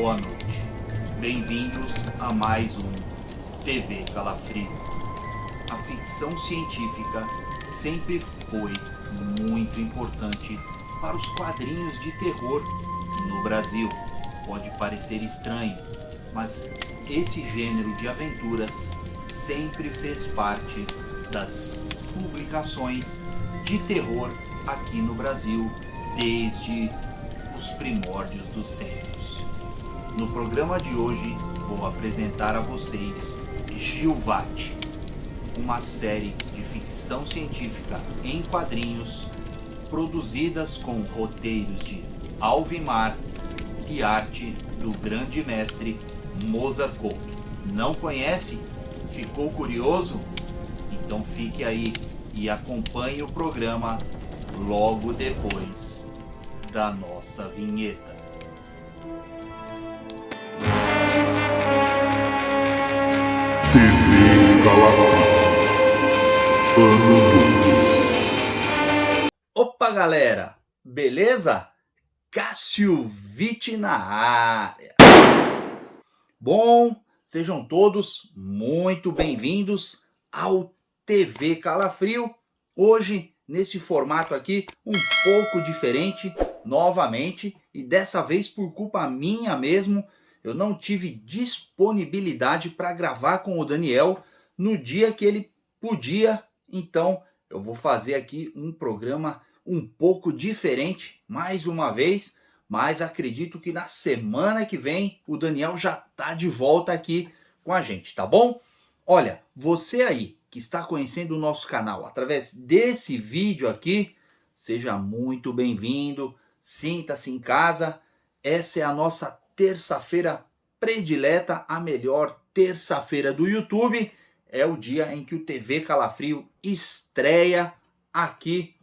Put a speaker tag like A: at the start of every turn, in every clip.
A: boa noite. Bem-vindos a mais um TV Calafrio. A ficção científica sempre foi muito importante para os quadrinhos de terror no Brasil. Pode parecer estranho, mas esse gênero de aventuras sempre fez parte das publicações de terror aqui no Brasil desde os primórdios dos tempos. No programa de hoje vou apresentar a vocês Gilvat, uma série de ficção científica em quadrinhos produzidas com roteiros de Alvimar e arte do grande mestre Mozart Couto. Não conhece? Ficou curioso? Então fique aí e acompanhe o programa logo depois da nossa vinheta.
B: TV Calafrio, ano 2.
A: Opa, galera! Beleza? Cássio Vitti na área. Bom, sejam todos muito bem-vindos ao TV Calafrio. Hoje, nesse formato aqui, um pouco diferente, novamente, e dessa vez por culpa minha mesmo, eu não tive disponibilidade para gravar com o Daniel no dia que ele podia, então eu vou fazer aqui um programa um pouco diferente, mais uma vez, mas acredito que na semana que vem o Daniel já tá de volta aqui com a gente, tá bom? Olha, você aí que está conhecendo o nosso canal através desse vídeo aqui, seja muito bem-vindo, sinta-se em casa. Essa é a nossa terça-feira predileta, a melhor terça-feira do YouTube. É o dia em que o TV Calafrio estreia aqui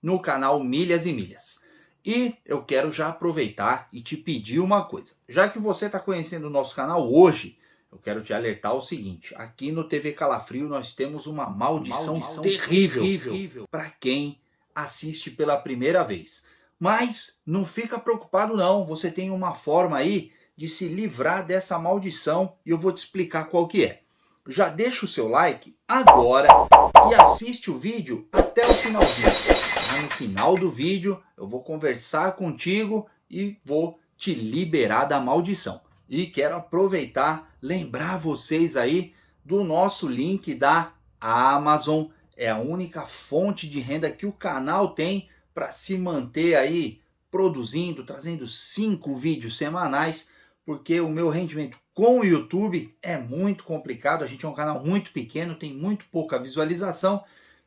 A: no canal Milhas e Milhas. E eu quero já aproveitar e te pedir uma coisa. Já que você está conhecendo o nosso canal hoje, eu quero te alertar o seguinte: aqui no TV Calafrio nós temos uma maldição terrível para quem assiste pela primeira vez. Mas não fica preocupado não, você tem uma forma aí de se livrar dessa maldição e eu vou te explicar qual que é. Já deixa o seu like agora e assiste o vídeo até o finalzinho. No final do vídeo eu vou conversar contigo e vou te liberar da maldição. E quero aproveitar, lembrar vocês aí do nosso link da Amazon. É a única fonte de renda que o canal tem para se manter aí produzindo, trazendo 5 vídeos semanais, porque o meu rendimento com o YouTube é muito complicado. A gente é um canal muito pequeno, tem muito pouca visualização,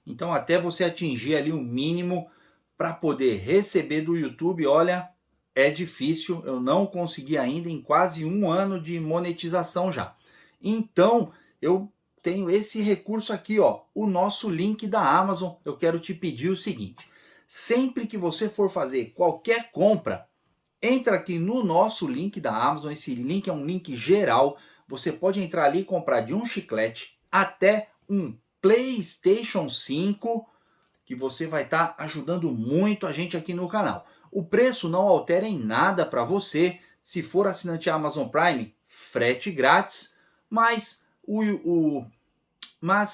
A: então até você atingir ali o mínimo para poder receber do YouTube, olha, é difícil. Eu não consegui ainda em quase um ano de monetização já. Então eu tenho esse recurso aqui, ó, o nosso link da Amazon. Eu quero te pedir o seguinte: sempre que você for fazer qualquer compra, entra aqui no nosso link da Amazon. Esse link é um link geral. Você pode entrar ali e comprar de um chiclete até um PlayStation 5, que você vai estar ajudando muito a gente aqui no canal. O preço não altera em nada para você. Se for assinante Amazon Prime, frete grátis, mas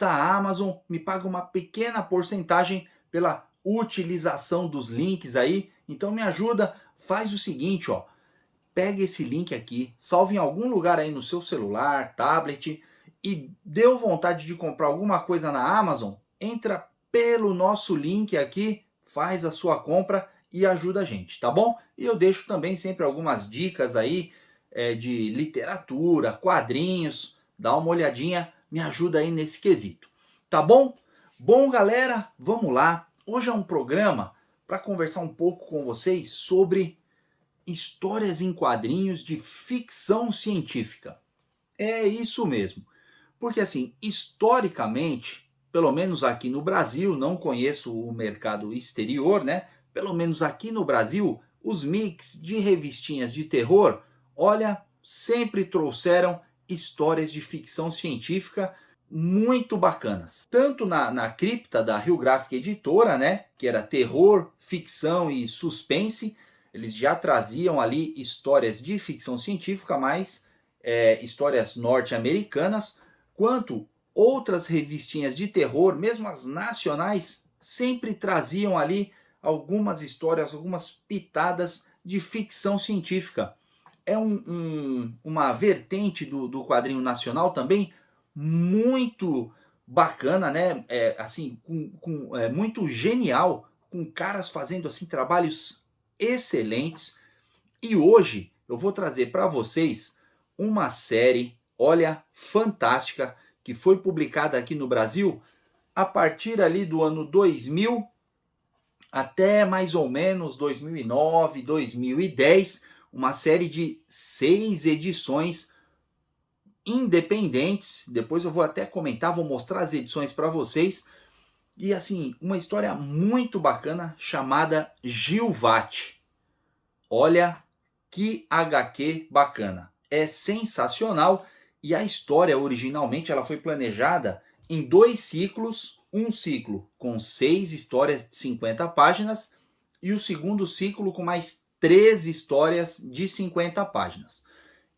A: a Amazon me paga uma pequena porcentagem pela utilização dos links aí. Então me ajuda, faz o seguinte, ó, pega esse link aqui, salve em algum lugar aí no seu celular, tablet, e deu vontade de comprar alguma coisa na Amazon, entra pelo nosso link aqui, faz a sua compra e ajuda a gente, tá bom? E eu deixo também sempre algumas dicas aí de literatura, quadrinhos, dá uma olhadinha, me ajuda aí nesse quesito, tá bom? Bom, galera, vamos lá. Hoje é um programa para conversar um pouco com vocês sobre histórias em quadrinhos de ficção científica. É isso mesmo, porque assim, historicamente, pelo menos aqui no Brasil, não conheço o mercado exterior, né? Pelo menos aqui no Brasil, os mix de revistinhas de terror, olha, sempre trouxeram histórias de ficção científica muito bacanas. Tanto na cripta da Rio Gráfica Editora, né? Que era terror, ficção e suspense. eles já traziam ali histórias de ficção científica, mas histórias norte-americanas, quanto outras revistinhas de terror, mesmo as nacionais, sempre traziam ali algumas histórias, algumas pitadas de ficção científica. É uma vertente do quadrinho nacional também muito bacana, né? Assim, muito genial, com caras fazendo assim trabalhos excelentes. E hoje eu vou trazer para vocês uma série, olha, fantástica, que foi publicada aqui no Brasil a partir ali do ano 2000 até mais ou menos 2009, 2010, uma série de 6 edições independentes. Depois eu vou até comentar, vou mostrar as edições para vocês. E assim, uma história muito bacana chamada Gilvat. Olha que HQ bacana. É sensacional e a história originalmente ela foi planejada em 2 ciclos, um ciclo com 6 histórias de 50 páginas e o segundo ciclo com mais 13 histórias de 50 páginas.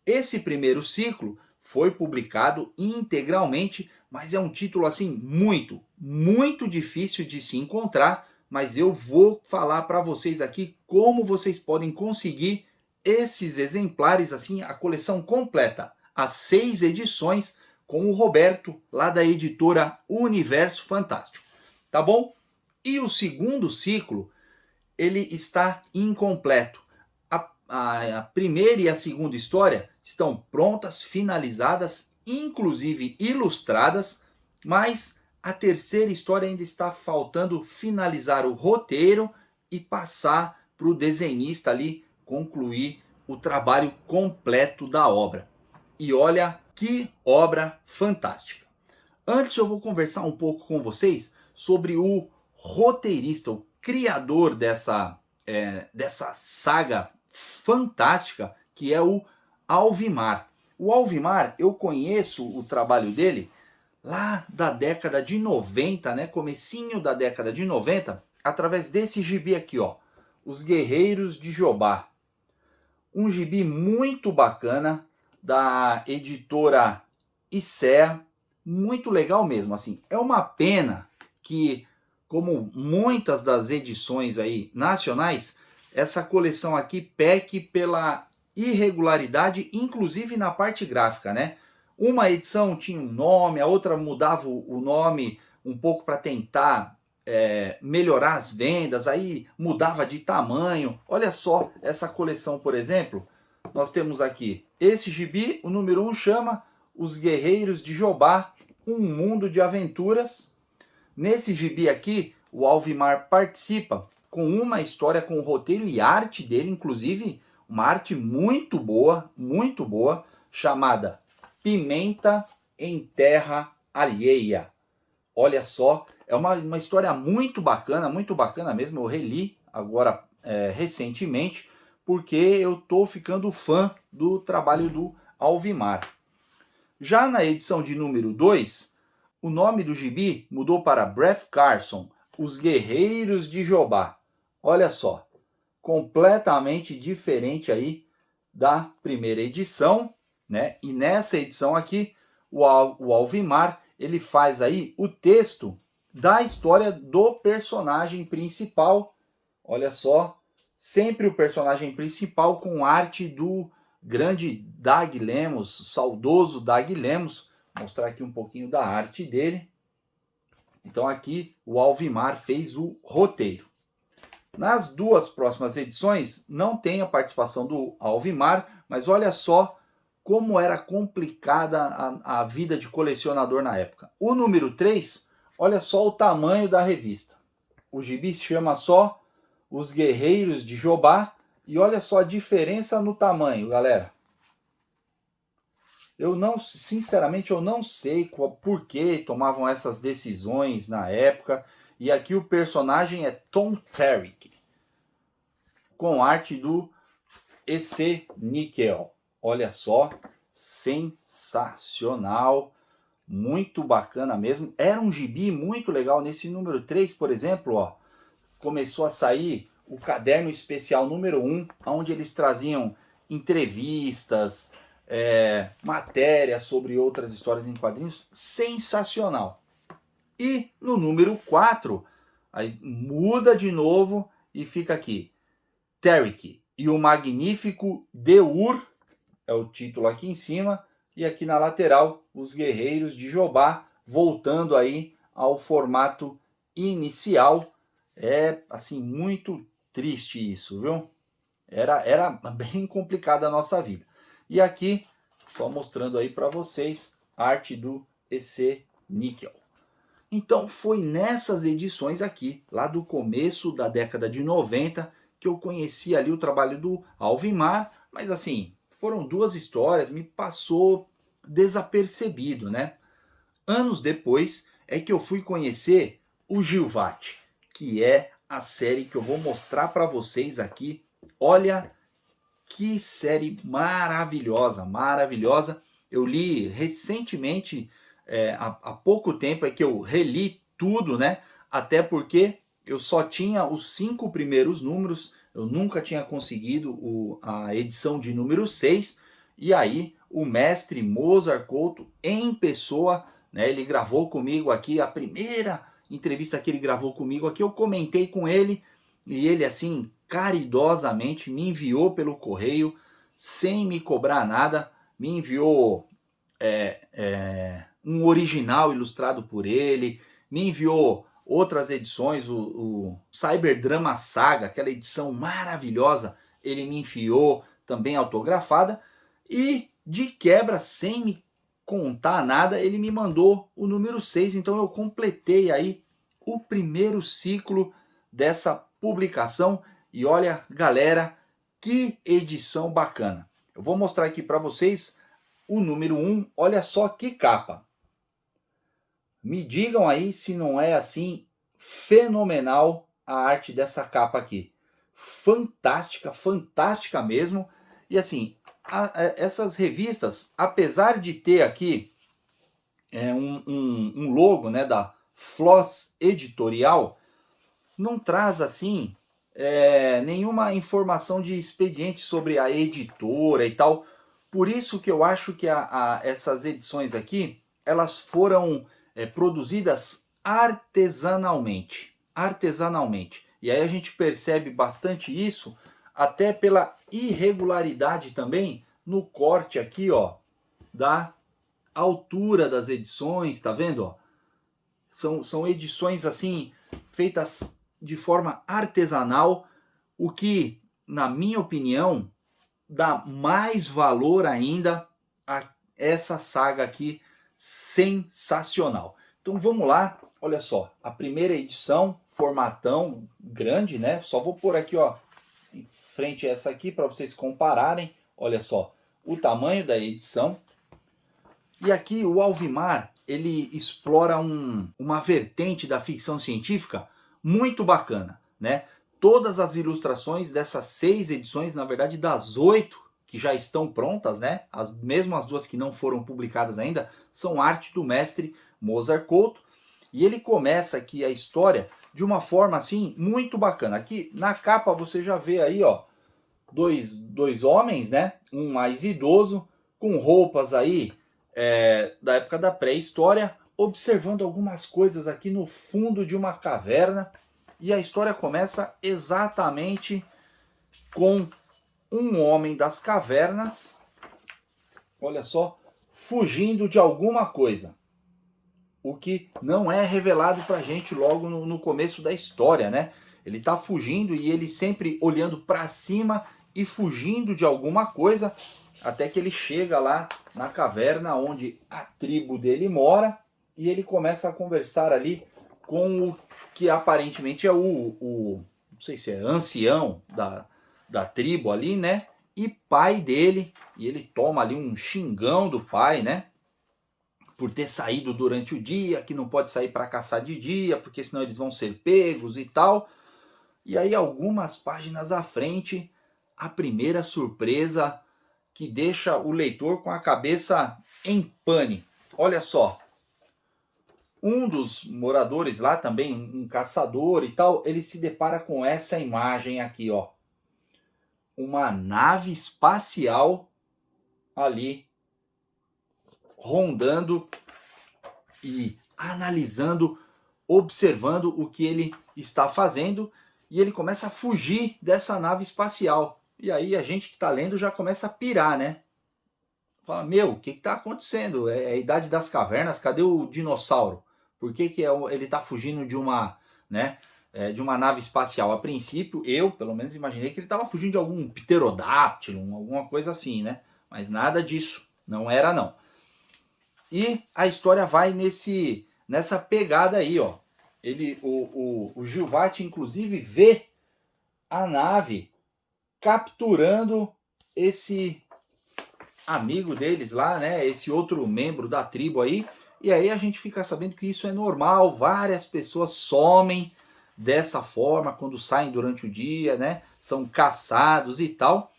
A: Esse primeiro ciclo foi publicado integralmente, mas é um título assim muito difícil de se encontrar, mas eu vou falar para vocês aqui como vocês podem conseguir esses exemplares, assim, a coleção completa, as 6 edições com o Roberto, lá da editora Universo Fantástico, tá bom? E o segundo ciclo, ele está incompleto. A primeira e a segunda história estão prontas, finalizadas, inclusive ilustradas, mas a terceira história ainda está faltando finalizar o roteiro e passar para o desenhista ali concluir o trabalho completo da obra. E olha que obra fantástica. Antes eu vou conversar um pouco com vocês sobre o roteirista, o criador dessa saga fantástica, que é o Alvimar. O Alvimar, eu conheço o trabalho dele lá da década de 90, né? Comecinho da década de 90, através desse gibi aqui, ó, Os Guerreiros de Jobá. Um gibi muito bacana da editora ICEA, muito legal mesmo, assim. É uma pena que, como muitas das edições aí nacionais, essa coleção aqui peque pela irregularidade, inclusive na parte gráfica, né? Uma edição tinha um nome, a outra mudava o nome um pouco para tentar melhorar as vendas, aí mudava de tamanho. Olha só essa coleção, por exemplo, nós temos aqui esse gibi, o número 1 chama Os Guerreiros de Jobá, um mundo de aventuras. Nesse gibi aqui, o Alvimar participa com uma história com o roteiro e arte dele, inclusive uma arte muito boa, chamada Pimenta em Terra Alheia. Olha só, é uma história muito bacana mesmo. Eu reli agora recentemente, porque eu tô ficando fã do trabalho do Alvimar. Já na edição de número 2, o nome do gibi mudou para Breath Carson, Os Guerreiros de Jobá. Olha só, completamente diferente aí da primeira edição, né? E nessa edição aqui, o Alvimar, ele faz aí o texto da história do personagem principal. Olha só, sempre o personagem principal com arte do grande Dag Lemos, saudoso Dag Lemos. Vou mostrar aqui um pouquinho da arte dele. Então aqui o Alvimar fez o roteiro. Nas 2 próximas edições não tem a participação do Alvimar, mas olha só como era complicada a vida de colecionador na época. O número 3, olha só o tamanho da revista. O gibi se chama só Os Guerreiros de Jobá e olha só a diferença no tamanho, galera. Sinceramente, eu não sei por que tomavam essas decisões na época. E aqui o personagem é Tom Terrick, com arte do E.C. Nickel. Olha só, sensacional, muito bacana mesmo. Era um gibi muito legal. Nesse número 3, por exemplo, ó, começou a sair o caderno especial número 1, onde eles traziam entrevistas, matérias sobre outras histórias em quadrinhos, sensacional. E no número 4, aí muda de novo e fica aqui, Terrick e o Magnífico Deur, é o título aqui em cima, e aqui na lateral, os Guerreiros de Jobá, voltando aí ao formato inicial. É assim, muito triste isso, viu? Era bem complicada a nossa vida. E aqui, só mostrando aí para vocês, a arte do EC Níquel. Então foi nessas edições aqui, lá do começo da década de 90, que eu conheci ali o trabalho do Alvimar, mas assim, foram 2 histórias, me passou desapercebido, né? Anos depois é que eu fui conhecer o Gilvat, que é a série que eu vou mostrar para vocês aqui. Olha que série maravilhosa, maravilhosa. Eu li recentemente, há pouco tempo é que eu reli tudo, né? Até porque eu só tinha os 5 primeiros números, eu nunca tinha conseguido a edição de número 6, e aí o mestre Mozart Couto, em pessoa, né, ele gravou comigo aqui, a primeira entrevista que ele gravou comigo aqui, eu comentei com ele, e ele assim, caridosamente, me enviou pelo correio, sem me cobrar nada, me enviou um original ilustrado por ele, me enviou outras edições, o Cyberdrama Saga, aquela edição maravilhosa, ele me enviou também autografada, e de quebra, sem me contar nada, ele me mandou o número 6, então eu completei aí o primeiro ciclo dessa publicação, e olha, galera, que edição bacana. Eu vou mostrar aqui para vocês o número 1, olha só que capa. Me digam aí se não é assim fenomenal a arte dessa capa aqui. Fantástica, fantástica mesmo. E assim, essas revistas, apesar de ter aqui um logo, né, da Floss Editorial, não traz assim nenhuma informação de expediente sobre a editora e tal. Por isso que eu acho que essas edições aqui, elas foram produzidas artesanalmente. Artesanalmente. E aí a gente percebe bastante isso, até pela irregularidade também no corte aqui, ó, da altura das edições, tá vendo? Ó? São edições assim, feitas de forma artesanal, o que, na minha opinião, dá mais valor ainda a essa saga aqui, sensacional. Então vamos lá, olha só, a primeira edição, formatão grande, né? Só vou pôr aqui, ó, em frente a essa aqui para vocês compararem. Olha só, o tamanho da edição. E aqui o Alvimar, ele explora uma vertente da ficção científica muito bacana, né? Todas as ilustrações dessas 6 edições, na verdade das 8 que já estão prontas, né? Mesmo as 2 que não foram publicadas ainda, são arte do mestre Mozart Couto. E ele começa aqui a história de uma forma assim muito bacana. Aqui na capa você já vê aí, ó, dois homens, né? Um mais idoso, com roupas aí da época da pré-história, observando algumas coisas aqui no fundo de uma caverna. E a história começa exatamente com um homem das cavernas, olha só, fugindo de alguma coisa. O que não é revelado pra gente logo no começo da história, né? Ele tá fugindo e ele sempre olhando para cima e fugindo de alguma coisa, até que ele chega lá na caverna onde a tribo dele mora, e ele começa a conversar ali com o que aparentemente é não sei se é ancião da tribo ali, né? E pai dele, e ele toma ali um xingão do pai, né? Por ter saído durante o dia, que não pode sair para caçar de dia, porque senão eles vão ser pegos e tal. E aí algumas páginas à frente, a primeira surpresa que deixa o leitor com a cabeça em pane. Olha só. Um dos moradores lá também, um caçador e tal, ele se depara com essa imagem aqui, ó. Uma nave espacial ali rondando e analisando, observando o que ele está fazendo, e ele começa a fugir dessa nave espacial. E aí a gente que está lendo já começa a pirar, né? Fala, meu, o que está acontecendo? É a idade das cavernas, cadê o dinossauro? Por que, ele está fugindo de uma, né, de uma nave espacial? A princípio, eu, pelo menos, imaginei que ele estava fugindo de algum pterodáctilo, alguma coisa assim, né? Mas nada disso, não era não. E a história vai nessa pegada aí, ó. O Gilvati, inclusive, vê a nave capturando esse amigo deles lá, né? Esse outro membro da tribo aí. E aí a gente fica sabendo que isso é normal. Várias pessoas somem dessa forma quando saem durante o dia, né? São caçados e tal.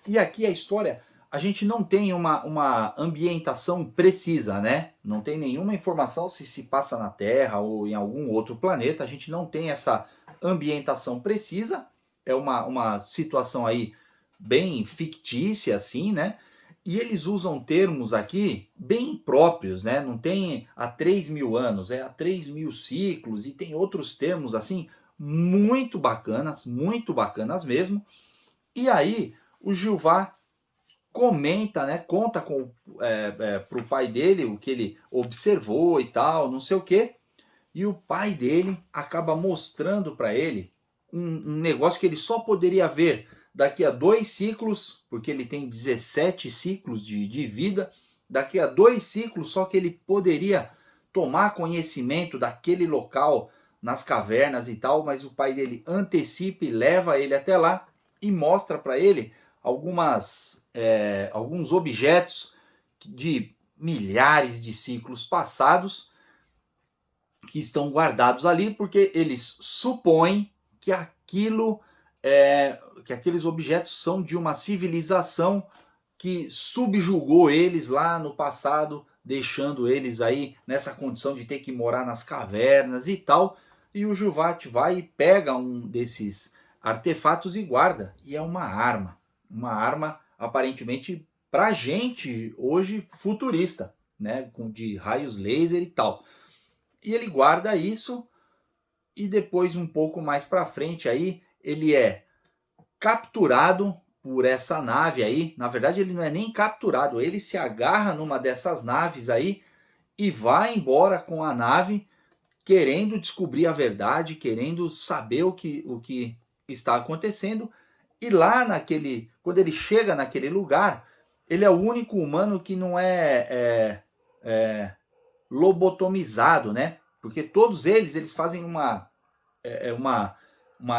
A: E aqui a história, a gente não tem uma ambientação precisa, né? Não tem nenhuma informação se passa na Terra ou em algum outro planeta. A gente não tem essa ambientação precisa. É uma situação aí bem fictícia, assim, né? E eles usam termos aqui bem próprios, né? Não tem há 3.000 anos, é há 3.000 ciclos, e tem outros termos assim muito bacanas mesmo. E aí o Gilvá comenta, né? Conta para o pai dele o que ele observou e tal, não sei o quê. E o pai dele acaba mostrando para ele um negócio que ele só poderia ver daqui a 2 ciclos, porque ele tem 17 ciclos de vida, daqui a 2 ciclos só que ele poderia tomar conhecimento daquele local nas cavernas e tal, mas o pai dele antecipa e leva ele até lá e mostra para ele alguns objetos de milhares de ciclos passados que estão guardados ali, porque eles supõem que que aqueles objetos são de uma civilização que subjugou eles lá no passado, deixando eles aí nessa condição de ter que morar nas cavernas e tal. E o Gilvati vai e pega um desses artefatos e guarda. E é uma arma aparentemente pra gente hoje futurista, né, de raios laser e tal. E ele guarda isso, e depois um pouco mais para frente aí ele é capturado por essa nave aí. Na verdade ele não é nem capturado, ele se agarra numa dessas naves aí e vai embora com a nave, querendo descobrir a verdade, querendo saber o que está acontecendo. E lá quando ele chega naquele lugar, ele é o único humano que não é lobotomizado, né? Porque todos eles fazem uma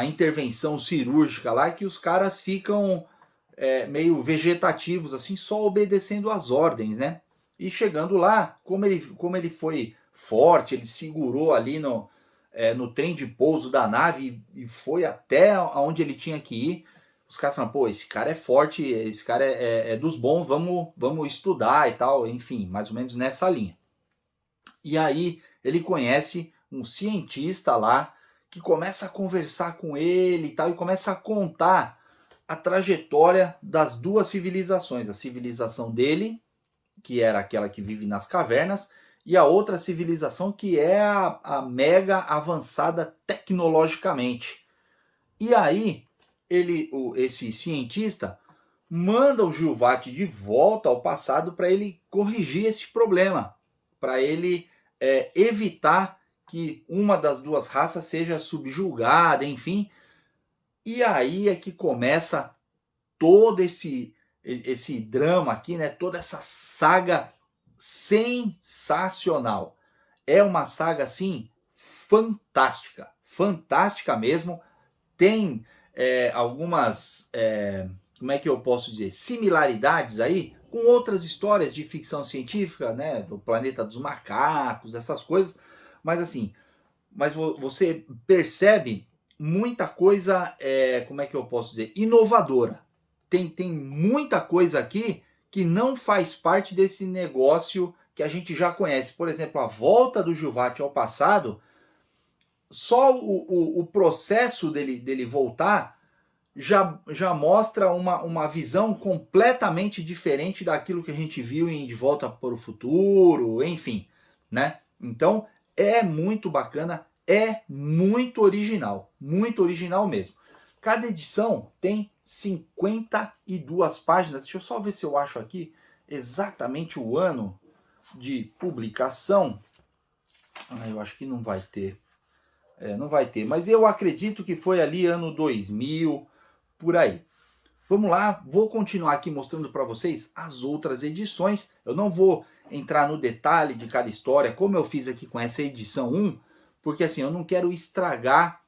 A: intervenção cirúrgica lá que os caras ficam meio vegetativos, assim, só obedecendo às ordens, né? E chegando lá, como ele foi forte, ele segurou ali no trem de pouso da nave e foi até onde ele tinha que ir. Os caras falam, pô, esse cara é forte, esse cara é dos bons, vamos estudar e tal, enfim, mais ou menos nessa linha. E aí ele conhece um cientista lá que começa a conversar com ele e tal, e começa a contar a trajetória das duas civilizações. A civilização dele, que era aquela que vive nas cavernas, e a outra civilização que é a mega avançada tecnologicamente. E aí esse cientista manda o Gilvati de volta ao passado para ele corrigir esse problema, para ele evitar que uma das duas raças seja subjugada, enfim. E aí é que começa todo esse drama aqui, né? Toda essa saga sensacional. É uma saga, assim, fantástica. Fantástica mesmo. Tem algumas, como é que eu posso dizer, similaridades aí com outras histórias de ficção científica, né? Do Planeta dos Macacos, essas coisas. Mas assim, você percebe muita coisa, como é que eu posso dizer, inovadora. Tem muita coisa aqui que não faz parte desse negócio que a gente já conhece. Por exemplo, a volta do Gilvati ao passado, só o processo dele voltar já mostra uma visão completamente diferente daquilo que a gente viu em De Volta para o Futuro, enfim, né? Então é muito bacana, é muito original mesmo. Cada edição tem 52 páginas. Deixa eu só ver se eu acho aqui exatamente o ano de publicação. Eu acho que não vai ter. Não vai ter, mas eu acredito que foi ali ano 2000, por aí. Vamos lá, vou continuar aqui mostrando para vocês as outras edições. Eu não vou entrar no detalhe de cada história, como eu fiz aqui com essa edição 1, porque assim, eu não quero estragar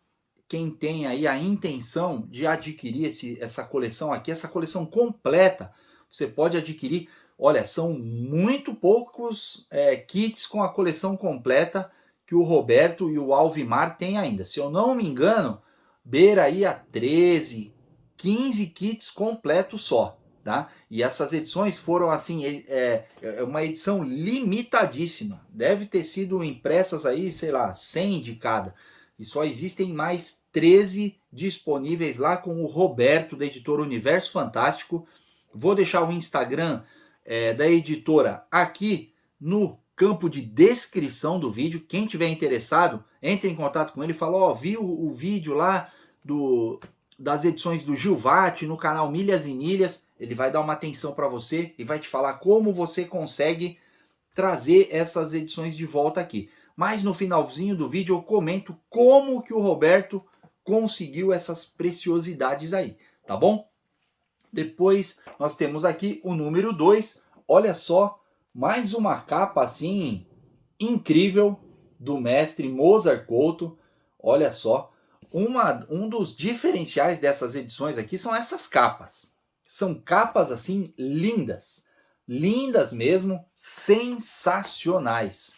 A: quem tem aí a intenção de adquirir essa coleção aqui, essa coleção completa. Você pode adquirir, olha, são muito poucos kits com a coleção completa que o Roberto e o Alvimar têm ainda. Se eu não me engano, beira aí a 13, 15 kits completos só, tá? E essas edições foram assim, uma edição limitadíssima. Deve ter sido impressas aí, sei lá, 100 de cada. E só existem mais 13 disponíveis lá com o Roberto, da editora Universo Fantástico. Vou deixar o Instagram da editora aqui no campo de descrição do vídeo. Quem tiver interessado, entre em contato com ele e fala, ó, vi o vídeo lá das edições do Gilvati no canal Milhas e Milhas. Ele vai dar uma atenção para você e vai te falar como você consegue trazer essas edições de volta aqui. Mas no finalzinho do vídeo eu comento como que o Roberto conseguiu essas preciosidades aí, tá bom? Depois nós temos aqui o número 2. Olha só, mais uma capa assim incrível do mestre Mozart Couto. Olha só, um dos diferenciais dessas edições aqui são essas capas. São capas assim lindas, lindas mesmo, sensacionais.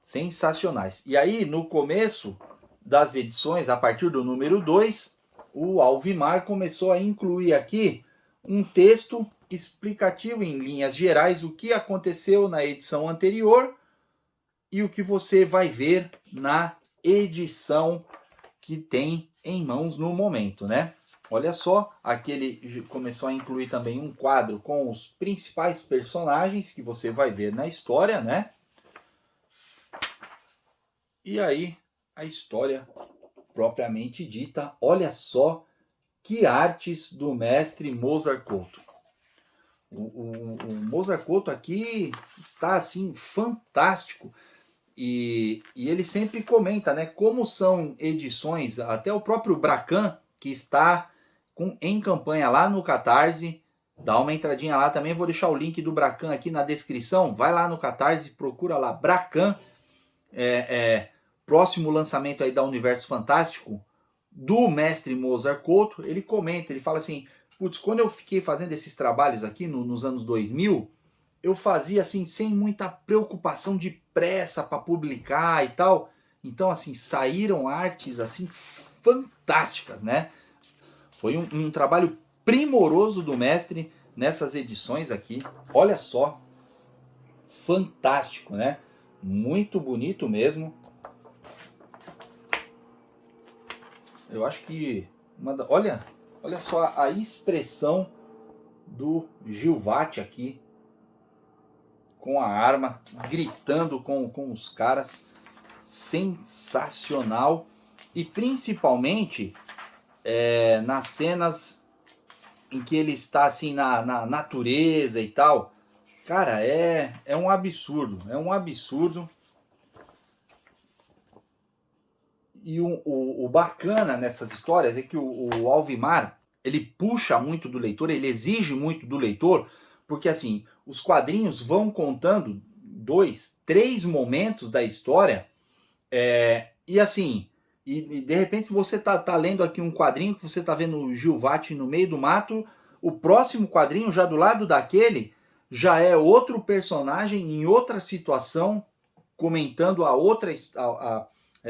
A: Sensacionais. E aí, no começo das edições, a partir do número 2, o Alvimar começou a incluir aqui um texto explicativo em linhas gerais o que aconteceu na edição anterior e o que você vai ver na edição que tem em mãos no momento, né? Olha só, aqui ele começou a incluir também um quadro com os principais personagens que você vai ver na história, né? E aí, a história propriamente dita. Olha só que artes do mestre Mozart Couto. O Mozart Couto aqui está assim fantástico. E ele sempre comenta, né, como são edições, até o próprio Bracan, que está em campanha lá no Catarse, dá uma entradinha lá também, vou deixar o link do Bracan aqui na descrição, vai lá no Catarse, procura lá, Bracan, próximo lançamento aí da Universo Fantástico, do mestre Mozart Couto. Ele comenta, ele fala assim, putz, quando eu fiquei fazendo esses trabalhos aqui nos anos 2000, eu fazia assim, sem muita preocupação de pressa para publicar e tal. Então, assim, saíram artes assim fantásticas, né? Foi um trabalho primoroso do mestre nessas edições aqui. Olha só, fantástico, né? Muito bonito mesmo. Eu acho que olha só a expressão do Gilvati aqui com a arma, gritando com os caras. Sensacional. E principalmente nas cenas em que ele está assim na natureza e tal. Cara, é um absurdo. É um absurdo. E o bacana nessas histórias é que o Alvimar, ele puxa muito do leitor, ele exige muito do leitor, porque assim, os quadrinhos vão contando 2, 3 momentos da história, e assim, e de repente você tá lendo aqui um quadrinho que você tá vendo o Gilvati no meio do mato, o próximo quadrinho já do lado daquele já é outro personagem em outra situação, comentando a outra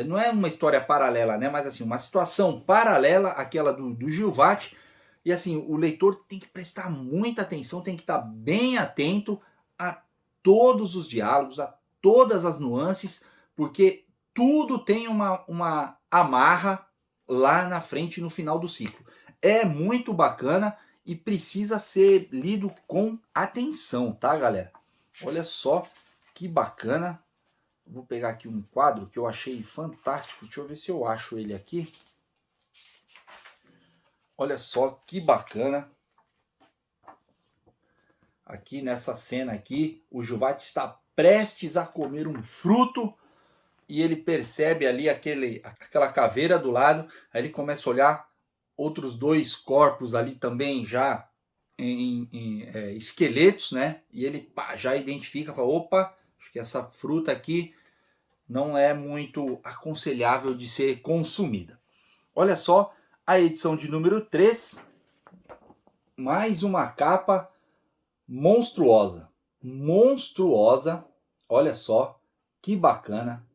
A: não é uma história paralela, né? Mas assim, uma situação paralela àquela do Gilvati. E assim, o leitor tem que prestar muita atenção, tem que estar bem atento a todos os diálogos, a todas as nuances, porque tudo tem uma amarra lá na frente, no final do ciclo. É muito bacana e precisa ser lido com atenção, tá, galera? Olha só que bacana. Vou pegar aqui um quadro que eu achei fantástico. Deixa eu ver se eu acho ele aqui. Olha só que bacana. Aqui nessa cena aqui, o Juvate está prestes a comer um fruto e ele percebe ali aquela caveira do lado. Aí ele começa a olhar outros dois corpos ali também já em esqueletos, né? E ele já identifica, fala, opa, acho que essa fruta aqui não é muito aconselhável de ser consumida. Olha só, a edição de número 3, mais uma capa monstruosa. Monstruosa, olha só, que bacana,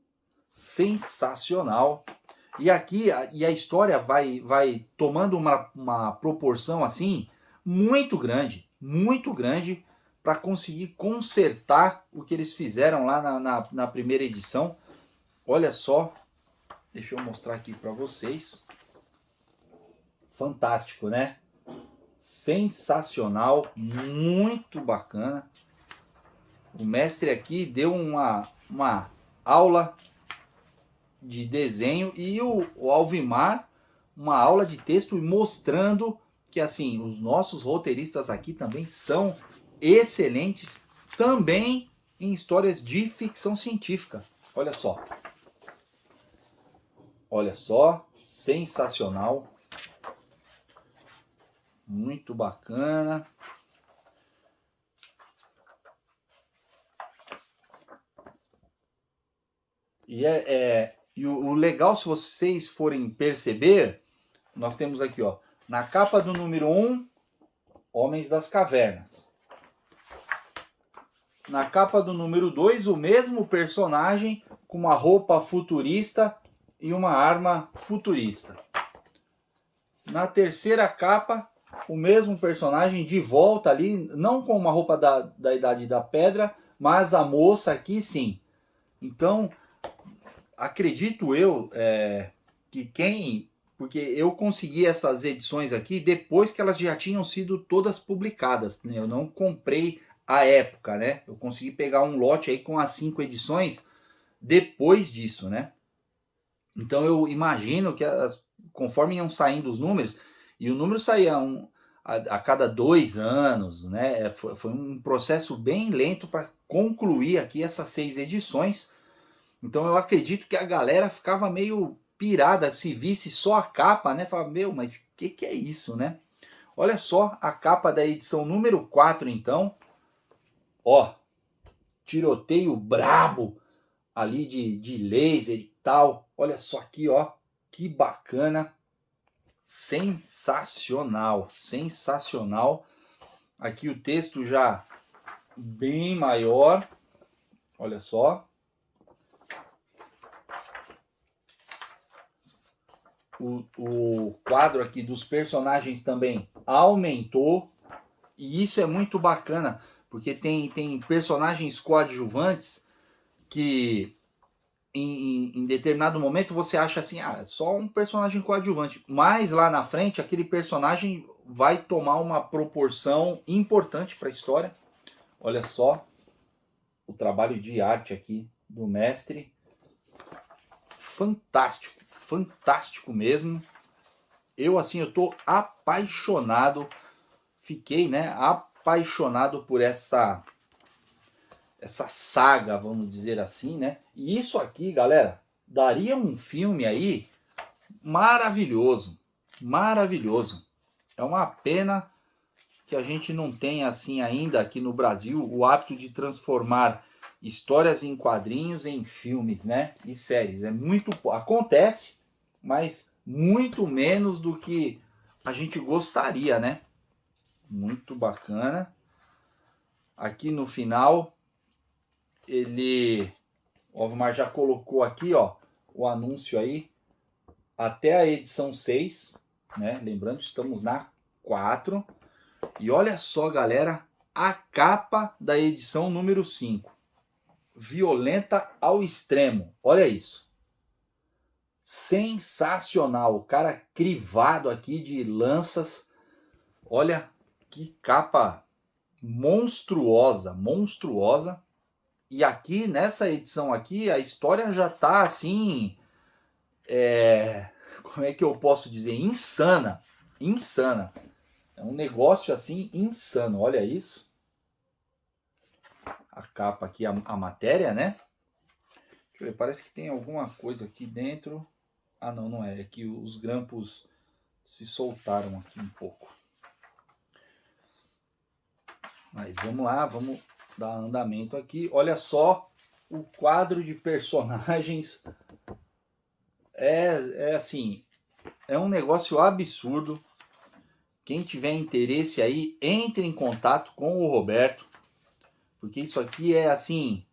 A: sensacional. E aqui a história vai tomando uma proporção assim muito grande para conseguir consertar o que eles fizeram lá na primeira edição. Olha só, deixa eu mostrar aqui para vocês. Fantástico, né? Sensacional, muito bacana. O mestre aqui deu uma aula de desenho e o Alvimar uma aula de texto mostrando que assim os nossos roteiristas aqui também são excelentes também em histórias de ficção científica. Olha só. Olha só, sensacional. Muito bacana. E o legal, se vocês forem perceber, nós temos aqui, ó, na capa do número 1, Homens das Cavernas. Na capa do número 2, o mesmo personagem com uma roupa futurista e uma arma futurista. Na terceira capa, o mesmo personagem de volta ali, não com uma roupa da Idade da Pedra, mas a moça aqui sim. Então, acredito eu que porque eu consegui essas edições aqui depois que elas já tinham sido todas publicadas, né? Eu não comprei à época, né? Eu consegui pegar um lote aí com as 5 edições depois disso, né? Então eu imagino que conforme iam saindo os números, e o número saía a cada 2 anos, né? Foi um processo bem lento para concluir aqui essas 6 edições. Então eu acredito que a galera ficava meio pirada se visse só a capa, né? Falava, meu, mas que é isso, né? Olha só a capa da edição número 4, então. Ó, tiroteio brabo ali de laser e tal. Olha só aqui, ó, que bacana. Sensacional, sensacional. Aqui o texto já bem maior. Olha só. O quadro aqui dos personagens também aumentou. E isso é muito bacana, porque tem personagens coadjuvantes que em determinado momento você acha assim, só um personagem coadjuvante. Mas lá na frente, aquele personagem vai tomar uma proporção importante para a história. Olha só o trabalho de arte aqui do mestre. Fantástico, fantástico mesmo. Eu tô apaixonado. Fiquei, né, apaixonado por essa saga, vamos dizer assim, né? E isso aqui, galera, daria um filme aí maravilhoso, maravilhoso. É uma pena que a gente não tenha assim ainda aqui no Brasil o hábito de transformar histórias em quadrinhos em filmes, né? E séries. Acontece, mas muito menos do que a gente gostaria, né? Muito bacana. Aqui no final, o Alvimar já colocou aqui, ó, o anúncio aí até a edição 6, né? Lembrando, estamos na 4. E olha só, galera, a capa da edição número 5. Violenta ao extremo. Olha isso. Sensacional. O cara crivado aqui de lanças. Olha que capa monstruosa, monstruosa. E aqui, nessa edição aqui, a história já tá assim... como é que eu posso dizer? Insana. Insana. É um negócio assim insano. Olha isso. A capa aqui, a matéria, né? Deixa eu ver, parece que tem alguma coisa aqui dentro. Ah, não, não é. É que os grampos se soltaram aqui um pouco. Mas vamos lá, vamos dar andamento aqui. Olha só o quadro de personagens. É assim, é um negócio absurdo. Quem tiver interesse aí, entre em contato com o Roberto. Porque isso aqui é assim,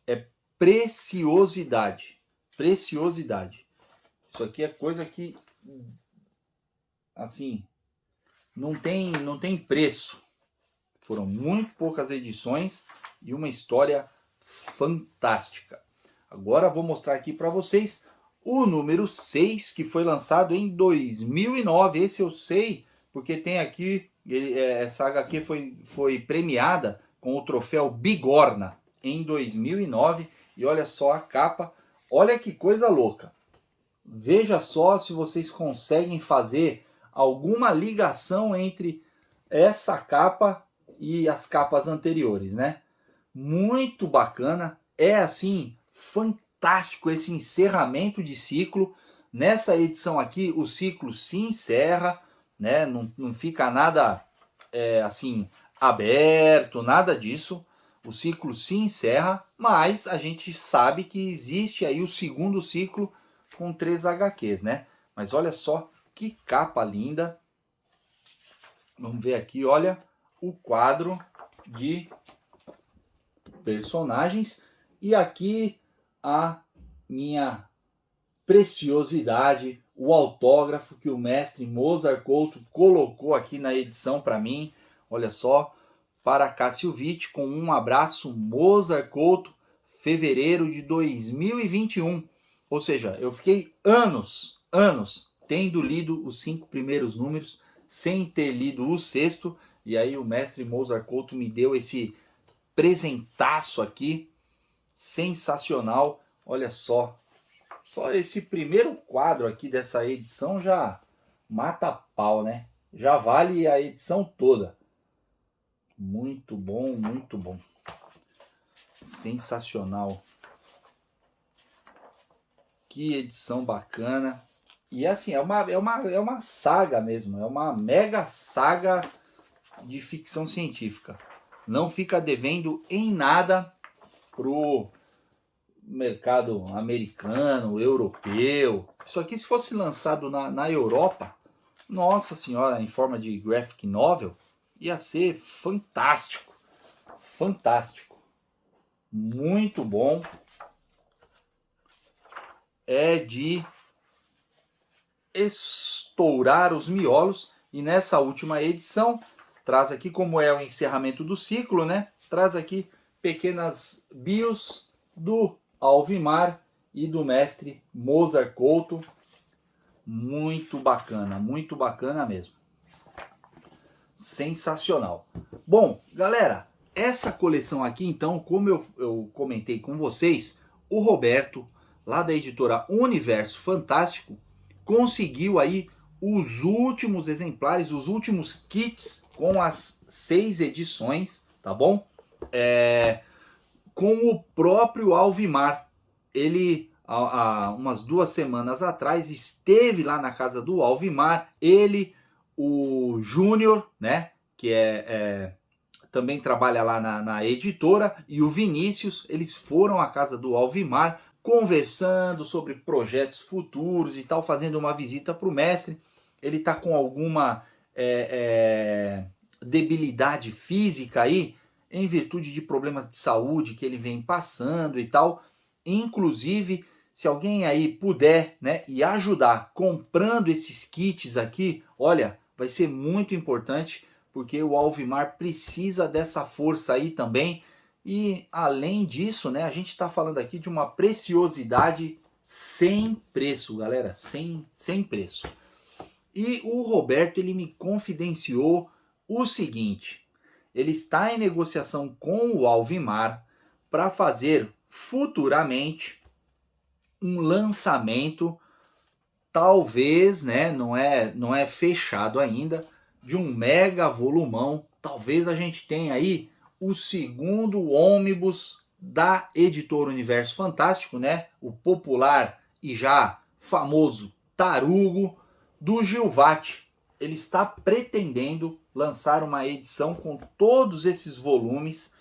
A: é preciosidade. Preciosidade. Isso aqui é coisa que, assim, não tem preço. Foram muito poucas edições e uma história fantástica. Agora vou mostrar aqui para vocês o número 6, que foi lançado em 2009. Esse eu sei, porque tem aqui, essa HQ foi premiada com o troféu Bigorna em 2009. E olha só a capa, olha que coisa louca. Veja só se vocês conseguem fazer alguma ligação entre essa capa e as capas anteriores, né? Muito bacana, é assim, fantástico esse encerramento de ciclo. Nessa edição aqui, o ciclo se encerra, né? Não fica nada assim aberto, nada disso. O ciclo se encerra, mas a gente sabe que existe aí o segundo ciclo com 3 HQs, né? Mas olha só que capa linda. Vamos ver aqui, olha o quadro de personagens e aqui a minha preciosidade, o autógrafo que o mestre Mozart Couto colocou aqui na edição para mim. Olha só, para Cássio Vitti, com um abraço, Mozart Couto, fevereiro de 2021. Ou seja, eu fiquei anos tendo lido os 5 primeiros números sem ter lido o 6º, e aí o mestre Mozart Couto me deu esse presentaço aqui, sensacional. Olha só esse primeiro quadro aqui dessa edição já mata pau, né? Já vale a edição toda. Muito bom, muito bom. Sensacional. Que edição bacana. E assim, é uma saga mesmo, é uma mega saga de ficção científica. Não fica devendo em nada pro mercado americano, europeu. Isso aqui, se fosse lançado na Europa, nossa senhora, em forma de graphic novel, ia ser fantástico. Fantástico. Muito bom. É de estourar os miolos. E nessa última edição, traz aqui, como é o encerramento do ciclo, né? Traz aqui pequenas bios do Alvimar e do mestre Mozart Couto. Muito bacana mesmo. Sensacional. Bom, galera, essa coleção aqui, então, como eu comentei com vocês, o Roberto, lá da editora Universo Fantástico, conseguiu aí os últimos exemplares, os últimos kits com as 6 edições, tá bom? Com o próprio Alvimar. Ele, há umas 2 semanas atrás, esteve lá na casa do Alvimar. Ele, o Júnior, né, que também trabalha lá na editora, e o Vinícius, eles foram à casa do Alvimar, conversando sobre projetos futuros e tal, fazendo uma visita para o mestre. Ele está com alguma debilidade física aí, em virtude de problemas de saúde que ele vem passando e tal. Inclusive, se alguém aí puder, né, e ajudar comprando esses kits aqui, olha, vai ser muito importante porque o Alvimar precisa dessa força aí também. E além disso, né, a gente está falando aqui de uma preciosidade sem preço, galera, sem preço. E o Roberto, ele me confidenciou o seguinte: ele está em negociação com o Alvimar para fazer futuramente um lançamento, talvez, né, não é fechado ainda, de um mega volumão. Talvez a gente tenha aí o segundo ônibus da Editora Universo Fantástico, né, o popular e já famoso Tarugo do Gilvati. Ele está pretendendo lançar uma edição com todos esses volumes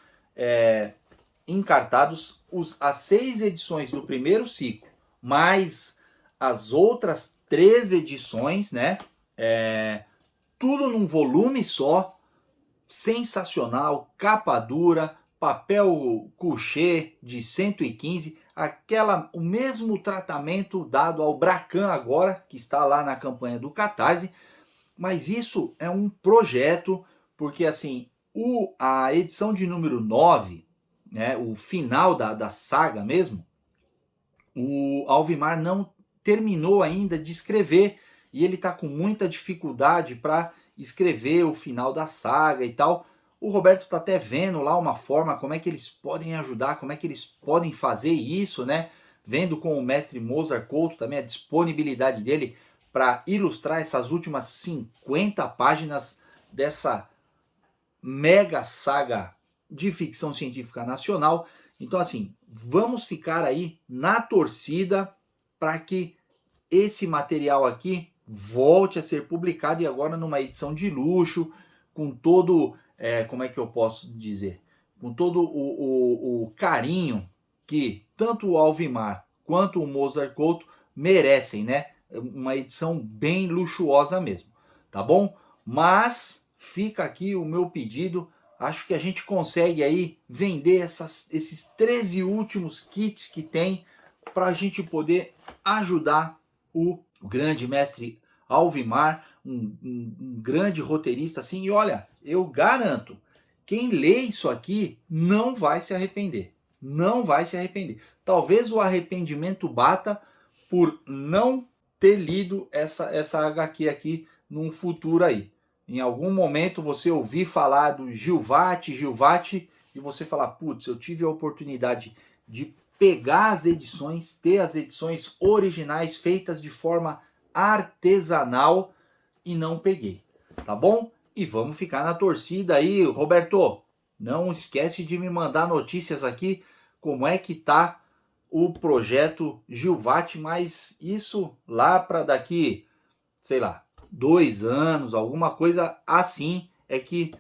A: encartados, as 6 edições do primeiro ciclo, mais as outras 3 edições, né? Tudo num volume só, sensacional, capa dura, papel couché de 115, o mesmo tratamento dado ao Bracan agora, que está lá na campanha do Catarse. Mas isso é um projeto, porque assim, a edição de número 9, né, o final da saga mesmo, o Alvimar não terminou ainda de escrever e ele está com muita dificuldade para escrever o final da saga e tal. O Roberto está até vendo lá uma forma, como é que eles podem ajudar, como é que eles podem fazer isso, né? Vendo com o mestre Mozart Couto também a disponibilidade dele para ilustrar essas últimas 50 páginas dessa mega saga de ficção científica nacional. Então, assim, vamos ficar aí na torcida para que esse material aqui volte a ser publicado, e agora numa edição de luxo, com todo, como é que eu posso dizer, com todo o carinho que tanto o Alvimar quanto o Mozart Couto merecem, né? Uma edição bem luxuosa mesmo, tá bom? Mas fica aqui o meu pedido. Acho que a gente consegue aí vender esses 13 últimos kits que tem para a gente poder ajudar o grande mestre Alvimar, um grande roteirista assim. E olha, eu garanto, quem lê isso aqui não vai se arrepender. Não vai se arrepender. Talvez o arrependimento bata por não ter lido essa HQ aqui num futuro aí. Em algum momento você ouvir falar do Gilvati, e você falar, putz, eu tive a oportunidade de pegar as edições, ter as edições originais feitas de forma artesanal e não peguei, tá bom? E vamos ficar na torcida aí, Roberto. Não esquece de me mandar notícias aqui, como é que tá o projeto Gilvati, mas isso lá para daqui, sei lá, 2 anos, alguma coisa assim, é que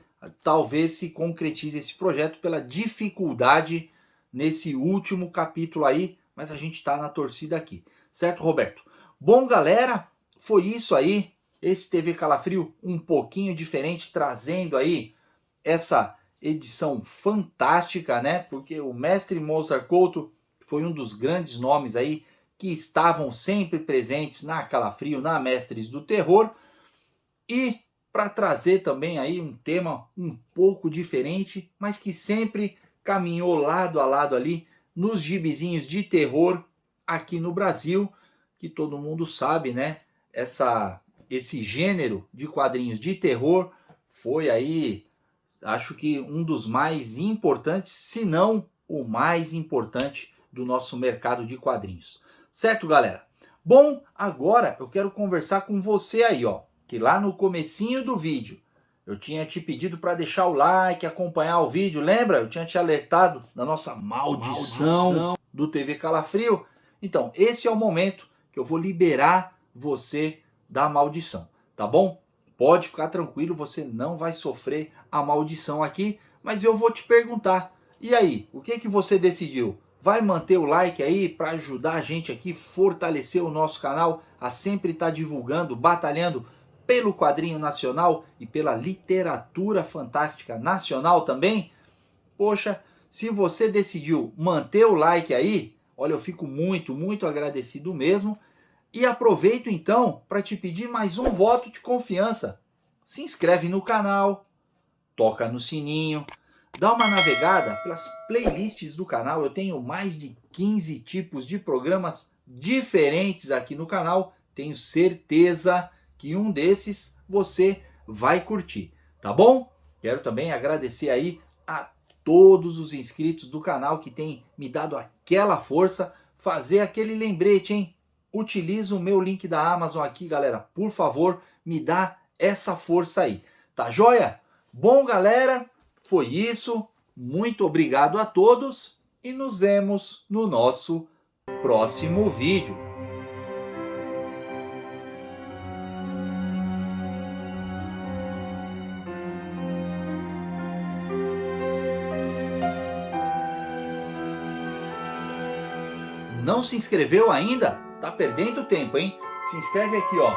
A: talvez se concretize esse projeto pela dificuldade nesse último capítulo aí, mas a gente está na torcida aqui, certo, Roberto? Bom, galera, foi isso aí, esse TV Calafrio um pouquinho diferente, trazendo aí essa edição fantástica, né? Porque o mestre Mozart Couto foi um dos grandes nomes aí que estavam sempre presentes na Calafrio, na Mestres do Terror, e para trazer também aí um tema um pouco diferente, mas que sempre caminhou lado a lado ali nos gibizinhos de terror aqui no Brasil, que todo mundo sabe, né? Esse gênero de quadrinhos de terror foi aí, acho que um dos mais importantes, se não o mais importante do nosso mercado de quadrinhos. Certo, galera? Bom, agora eu quero conversar com você aí, ó, que lá no comecinho do vídeo eu tinha te pedido para deixar o like, acompanhar o vídeo. Lembra? Eu tinha te alertado da nossa maldição do TV Calafrio. Então, esse é o momento que eu vou liberar você da maldição, tá bom? Pode ficar tranquilo, você não vai sofrer a maldição aqui, mas eu vou te perguntar, e aí, o que você decidiu? Vai manter o like aí para ajudar a gente aqui, fortalecer o nosso canal, a sempre estar divulgando, batalhando pelo quadrinho nacional e pela literatura fantástica nacional também? Poxa, se você decidiu manter o like aí, olha, eu fico muito, muito agradecido mesmo. E aproveito então para te pedir mais um voto de confiança. Se inscreve no canal, toca no sininho, dá uma navegada pelas playlists do canal. Eu tenho mais de 15 tipos de programas diferentes aqui no canal. Tenho certeza que um desses você vai curtir, tá bom? Quero também agradecer aí a todos os inscritos do canal que têm me dado aquela força, fazer aquele lembrete, hein? Utiliza o meu link da Amazon aqui, galera. Por favor, me dá essa força aí. Tá joia? Bom, galera, foi isso. Muito obrigado a todos e nos vemos no nosso próximo vídeo. Não se inscreveu ainda? Tá perdendo tempo, hein? Se inscreve aqui, ó,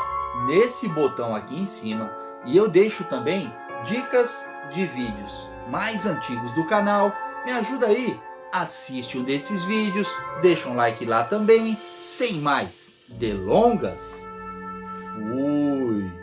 A: nesse botão aqui em cima, e eu deixo também dicas de vídeos mais antigos do canal. Me ajuda aí, assiste um desses vídeos, deixa um like lá também. Sem mais delongas, fui!